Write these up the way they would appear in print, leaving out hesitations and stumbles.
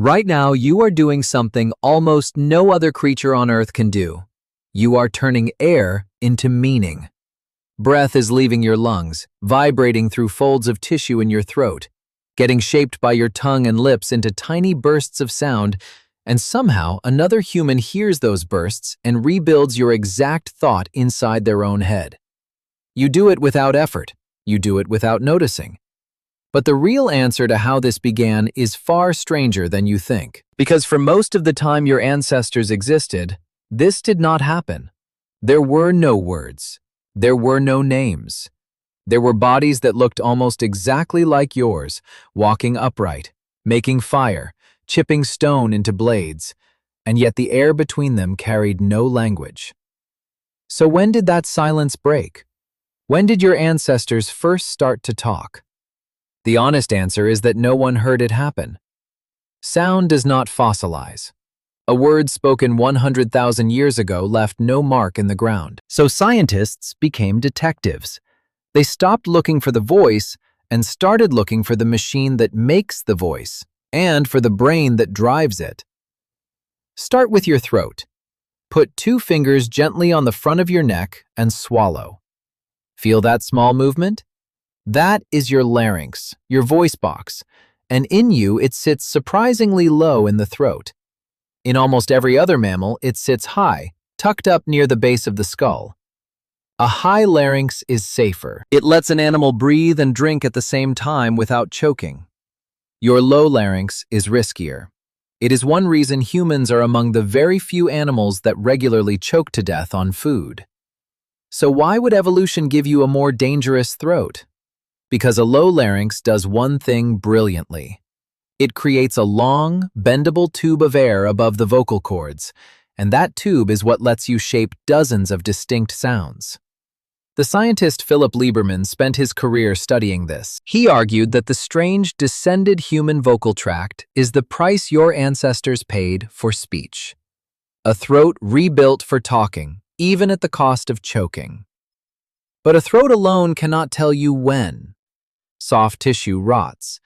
Right now, you are doing something almost no other creature on Earth can do. You are turning air into meaning. Breath is leaving your lungs, vibrating through folds of tissue in your throat, getting shaped by your tongue and lips into tiny bursts of sound, and somehow another human hears those bursts and rebuilds your exact thought inside their own head. You do it without effort. You do it without noticing. But the real answer to how this began is far stranger than you think. Because for most of the time your ancestors existed, this did not happen. There were no words. There were no names. There were bodies that looked almost exactly like yours, walking upright, making fire, chipping stone into blades, and yet the air between them carried no language. So when did that silence break? When did your ancestors first start to talk? The honest answer is that no one heard it happen. Sound does not fossilize. A word spoken 100,000 years ago left no mark in the ground. So scientists became detectives. They stopped looking for the voice and started looking for the machine that makes the voice and for the brain that drives it. Start with your throat. Put 2 fingers gently on the front of your neck and swallow. Feel that small movement? That is your larynx, your voice box, and in you it sits surprisingly low in the throat. In almost every other mammal, it sits high, tucked up near the base of the skull. A high larynx is safer. It lets an animal breathe and drink at the same time without choking. Your low larynx is riskier. It is one reason humans are among the very few animals that regularly choke to death on food. So why would evolution give you a more dangerous throat? Because a low larynx does one thing brilliantly. It creates a long, bendable tube of air above the vocal cords, and that tube is what lets you shape dozens of distinct sounds. The scientist Philip Lieberman spent his career studying this. He argued that the strange descended human vocal tract is the price your ancestors paid for speech. A throat rebuilt for talking, even at the cost of choking. But a throat alone cannot tell you when. Soft tissue rots.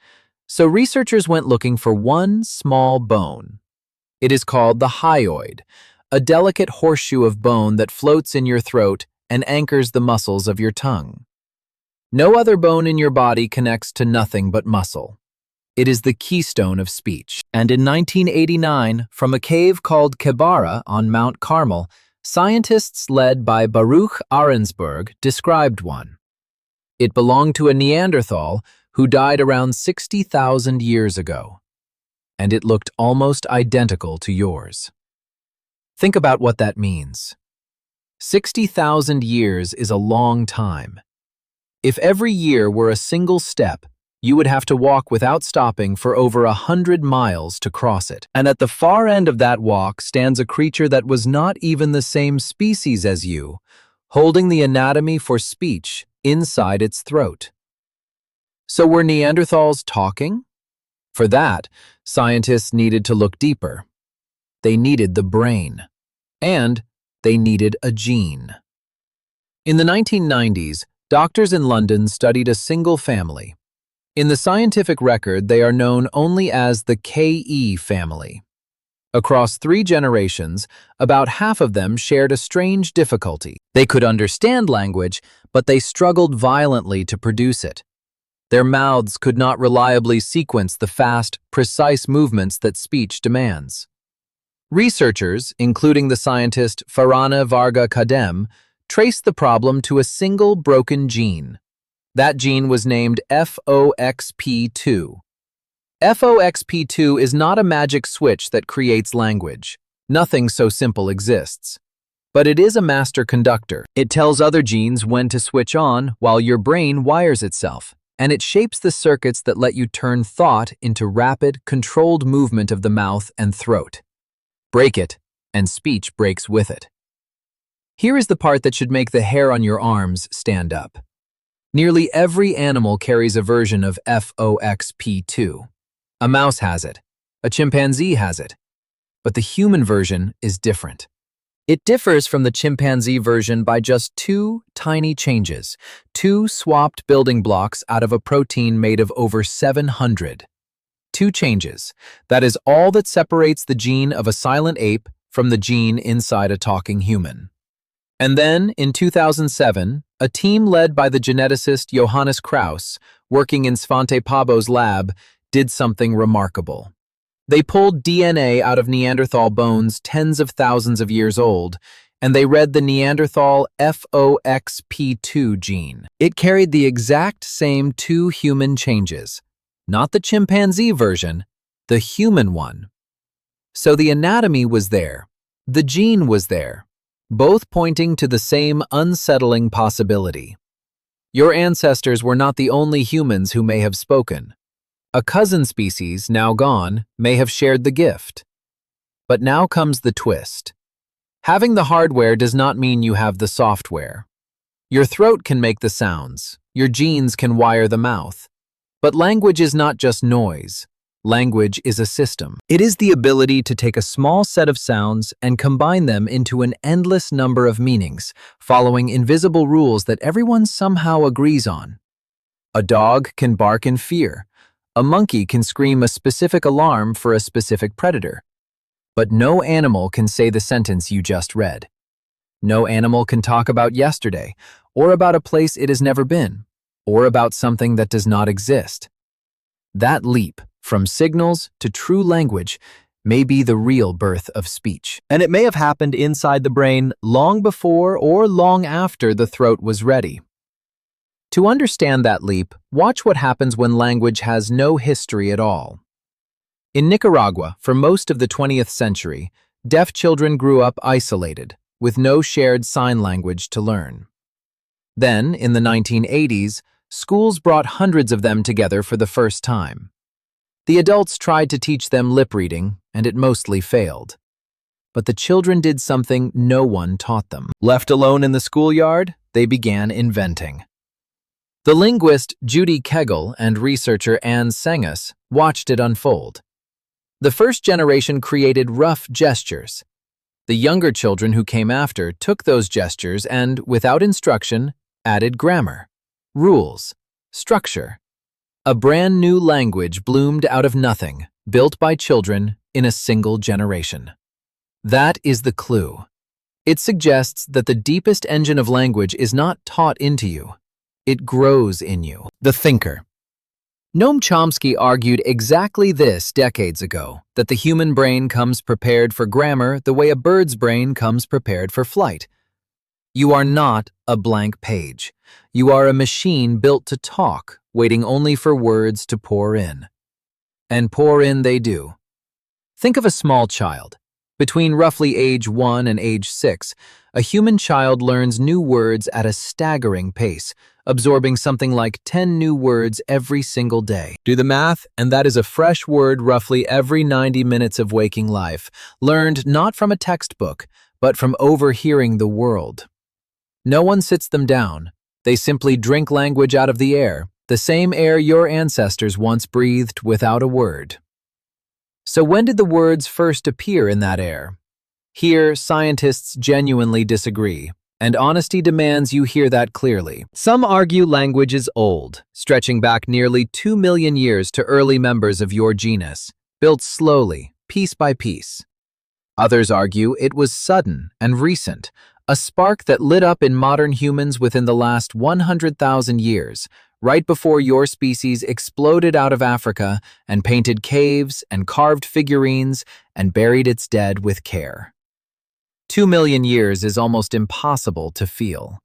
So researchers went looking for one small bone. It is called the hyoid, a delicate horseshoe of bone that floats in your throat and anchors the muscles of your tongue. No other bone in your body connects to nothing but muscle. It is the keystone of speech. And in 1989, from a cave called Kebara on Mount Carmel, scientists led by Baruch Arensberg described one. It belonged to a Neanderthal who died around 60,000 years ago, and it looked almost identical to yours. Think about what that means. 60,000 years is a long time. If every year were a single step, you would have to walk without stopping for over 100 miles to cross it. And at the far end of that walk stands a creature that was not even the same species as you, holding the anatomy for speech inside its throat. So were Neanderthals talking? For that, scientists needed to look deeper. They needed the brain. And they needed a gene. In the 1990s, doctors in London studied a single family. In the scientific record, they are known only as the KE family. Across 3 generations, about half of them shared a strange difficulty. They could understand language, but they struggled violently to produce it. Their mouths could not reliably sequence the fast, precise movements that speech demands. Researchers, including the scientist Farhana Varga Kadem, traced the problem to a single broken gene. That gene was named FOXP2. FOXP2 is not a magic switch that creates language. Nothing so simple exists. But it is a master conductor. It tells other genes when to switch on while your brain wires itself, and it shapes the circuits that let you turn thought into rapid, controlled movement of the mouth and throat. Break it, and speech breaks with it. Here is the part that should make the hair on your arms stand up. Nearly every animal carries a version of FOXP2. A mouse has it. A chimpanzee has it. But the human version is different. It differs from the chimpanzee version by just 2 tiny changes, 2 swapped building blocks out of a protein made of over 700. 2 changes. That is all that separates the gene of a silent ape from the gene inside a talking human. And then, in 2007, a team led by the geneticist Johannes Kraus, working in Svante Pääbo's lab, did something remarkable. They pulled DNA out of Neanderthal bones tens of thousands of years old, and they read the Neanderthal FOXP2 gene. It carried the exact same 2 human changes, not the chimpanzee version, the human one. So the anatomy was there, the gene was there, both pointing to the same unsettling possibility. Your ancestors were not the only humans who may have spoken. A cousin species, now gone, may have shared the gift. But now comes the twist. Having the hardware does not mean you have the software. Your throat can make the sounds, your genes can wire the mouth. But language is not just noise. Language is a system. It is the ability to take a small set of sounds and combine them into an endless number of meanings, following invisible rules that everyone somehow agrees on. A dog can bark in fear. A monkey can scream a specific alarm for a specific predator. But no animal can say the sentence you just read. No animal can talk about yesterday, or about a place it has never been, or about something that does not exist. That leap from signals to true language may be the real birth of speech. And it may have happened inside the brain long before or long after the throat was ready. To understand that leap, watch what happens when language has no history at all. In Nicaragua, for most of the 20th century, deaf children grew up isolated, with no shared sign language to learn. Then, in the 1980s, schools brought hundreds of them together for the first time. The adults tried to teach them lip reading, and it mostly failed. But the children did something no one taught them. Left alone in the schoolyard, they began inventing. The linguist Judy Kegel and researcher Anne Sengus watched it unfold. The first generation created rough gestures. The younger children who came after took those gestures and, without instruction, added grammar, rules, structure. A brand new language bloomed out of nothing, built by children in a single generation. That is the clue. It suggests that the deepest engine of language is not taught into you. It grows in you. The thinker. Noam Chomsky argued exactly this decades ago, that the human brain comes prepared for grammar the way a bird's brain comes prepared for flight. You are not a blank page. You are a machine built to talk, waiting only for words to pour in. And pour in they do. Think of a small child. Between roughly age 1 and age 6, a human child learns new words at a staggering pace, absorbing something like 10 new words every single day. Do the math, and that is a fresh word roughly every 90 minutes of waking life, learned not from a textbook, but from overhearing the world. No one sits them down. They simply drink language out of the air, the same air your ancestors once breathed without a word. So when did the words first appear in that air? Here, scientists genuinely disagree, and honesty demands you hear that clearly. Some argue language is old, stretching back nearly 2 million years to early members of your genus, built slowly, piece by piece. Others argue it was sudden and recent, a spark that lit up in modern humans within the last 100,000 years, right before your species exploded out of Africa and painted caves and carved figurines and buried its dead with care. 2 million years is almost impossible to feel,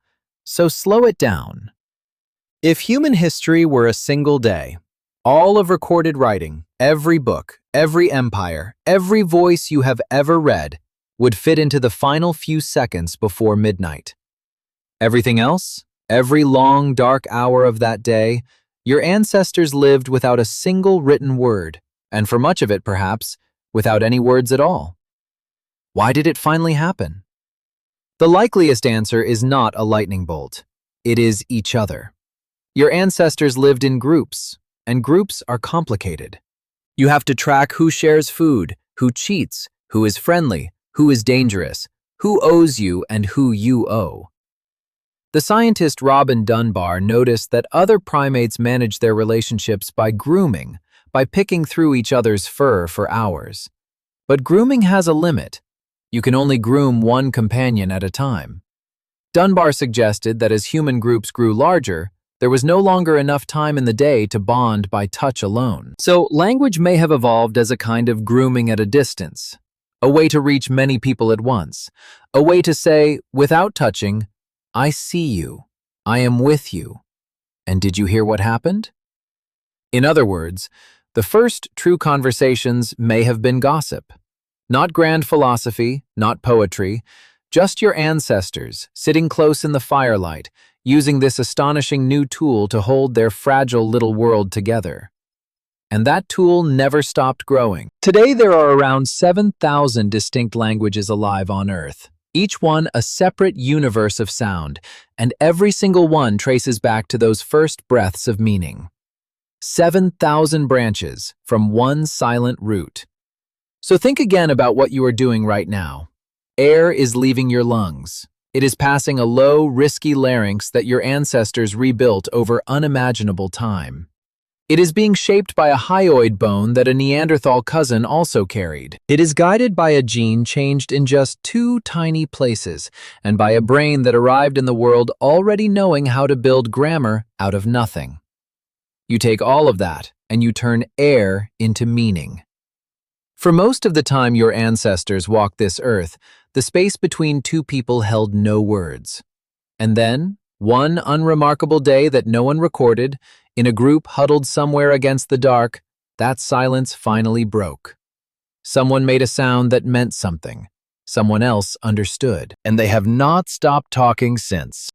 so slow it down. If human history were a single day, all of recorded writing, every book, every empire, every voice you have ever read, would fit into the final few seconds before midnight. Everything else, every long, dark hour of that day, your ancestors lived without a single written word, and for much of it, perhaps, without any words at all. Why did it finally happen? The likeliest answer is not a lightning bolt. It is each other. Your ancestors lived in groups, and groups are complicated. You have to track who shares food, who cheats, who is friendly, who is dangerous, who owes you, and who you owe. The scientist Robin Dunbar noticed that other primates manage their relationships by grooming, by picking through each other's fur for hours. But grooming has a limit. You can only groom one companion at a time. Dunbar suggested that as human groups grew larger, there was no longer enough time in the day to bond by touch alone. So language may have evolved as a kind of grooming at a distance, a way to reach many people at once, a way to say, without touching, I see you, I am with you, and did you hear what happened? In other words, the first true conversations may have been gossip. Not grand philosophy, not poetry, just your ancestors sitting close in the firelight, using this astonishing new tool to hold their fragile little world together. And that tool never stopped growing. Today there are around 7,000 distinct languages alive on Earth, each one a separate universe of sound, and every single one traces back to those first breaths of meaning. 7,000 branches from one silent root. So think again about what you are doing right now. Air is leaving your lungs. It is passing a low, risky larynx that your ancestors rebuilt over unimaginable time. It is being shaped by a hyoid bone that a Neanderthal cousin also carried. It is guided by a gene changed in just 2 tiny places, and by a brain that arrived in the world already knowing how to build grammar out of nothing. You take all of that, and you turn air into meaning. For most of the time your ancestors walked this earth, the space between two people held no words. And then, one unremarkable day that no one recorded, in a group huddled somewhere against the dark, that silence finally broke. Someone made a sound that meant something. Someone else understood. And they have not stopped talking since.